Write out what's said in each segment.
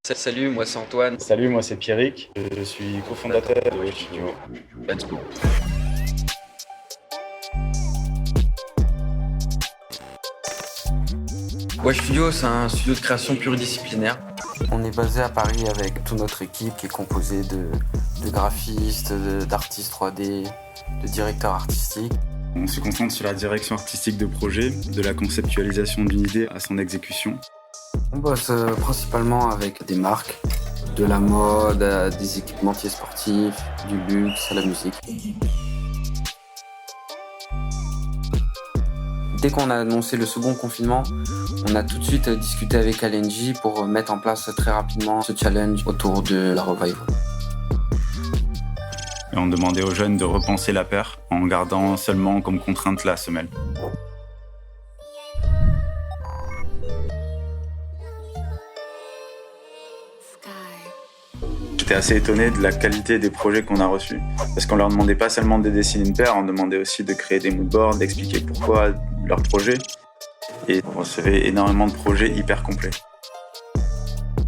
Salut, moi c'est Antoine. Salut, moi c'est Pierrick, je suis cofondateur de Wesh Studio. Let's go. Wesh Studio, c'est un studio de création pluridisciplinaire. On est basé à Paris avec toute notre équipe qui est composée de graphistes, d'artistes 3D, de directeurs artistiques. On se concentre sur la direction artistique de projet, de la conceptualisation d'une idée à son exécution. On bosse principalement avec des marques, de la mode, à des équipementiers sportifs, du luxe, à la musique. Dès qu'on a annoncé le second confinement, on a tout de suite discuté avec LNJ pour mettre en place très rapidement ce challenge autour de la revival. Et on demandait aux jeunes de repenser la paire en gardant seulement comme contrainte la semelle. J'étais assez étonné de la qualité des projets qu'on a reçus. Parce qu'on leur demandait pas seulement de dessiner une paire, on demandait aussi de créer des moodboards, d'expliquer pourquoi leur projet. Et on recevait énormément de projets hyper complets.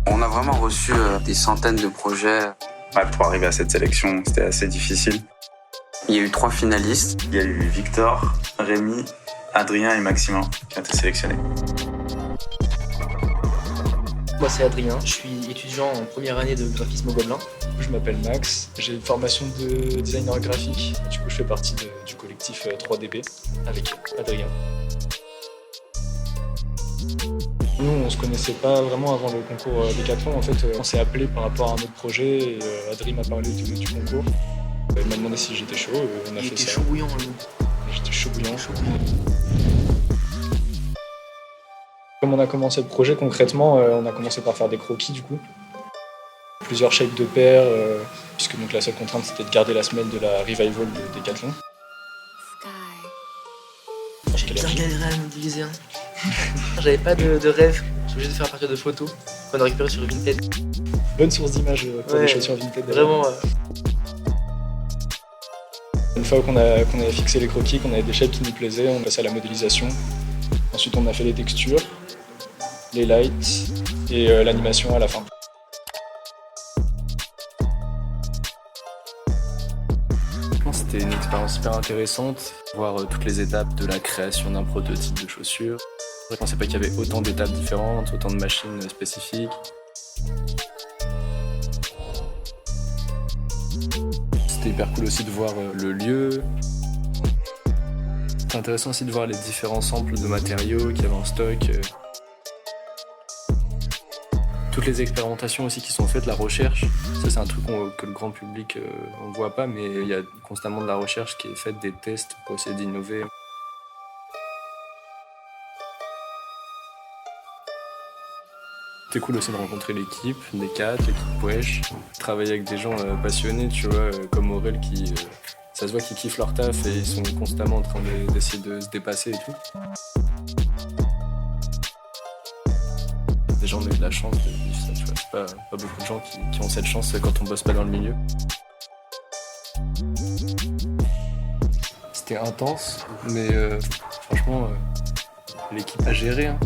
On a vraiment reçu des centaines de projets. Ouais, pour arriver à cette sélection, c'était assez difficile. Il y a eu 3 finalistes. Il y a eu Victor, Rémi, Adrien et Maximin qui ont été sélectionnés. Moi c'est Adrien, je suis étudiant en première année de graphisme au Gobelin. Je m'appelle Max, j'ai une formation de designer graphique. Du coup, je fais partie du collectif 3DB avec Adrien. Nous, on se connaissait pas vraiment avant le concours Décathlon. En fait, on s'est appelé par rapport à un autre projet et Adrien m'a parlé du concours. Il m'a demandé si j'étais chaud, on a fait ça. Il était chaud bouillant, lui. J'étais chaud bouillant. Comme on a commencé le projet concrètement, on a commencé par faire des croquis du coup. Plusieurs shapes de paires, puisque donc la seule contrainte c'était de garder la semelle de la revival de Décathlon. J'ai bien galéré à le modéliser. J'avais pas de rêve, j'ai obligé de faire à partir de photos qu'on a récupérées sur Vinted. Bonne source d'image pour des chaussures Vinted. Vraiment. Une fois qu'on avait fixé les croquis, qu'on avait des shapes qui nous plaisaient, on passait à la modélisation. Ensuite on a fait les textures, les lights et l'animation à la fin. C'était une expérience super intéressante, voir toutes les étapes de la création d'un prototype de chaussures. Je pensais pas qu'il y avait autant d'étapes différentes, autant de machines spécifiques. C'était hyper cool aussi de voir le lieu. C'était intéressant aussi de voir les différents samples de matériaux qu'il y avait en stock. Toutes les expérimentations aussi qui sont faites, la recherche, ça c'est un truc que le grand public on ne voit pas, mais il y a constamment de la recherche qui est faite, des tests pour essayer d'innover. C'était cool aussi de rencontrer l'équipe, Decat, l'équipe Wesh, travailler avec des gens passionnés, tu vois, comme Aurel qui, ça se voit qu'ils kiffent leur taf et ils sont constamment en train d'essayer de se dépasser et tout. Des gens ont eu de la chance de vivre ça, tu vois. C'est pas beaucoup de gens qui ont cette chance quand on bosse pas dans le milieu. C'était intense, mais franchement, l'équipe a géré. Hein.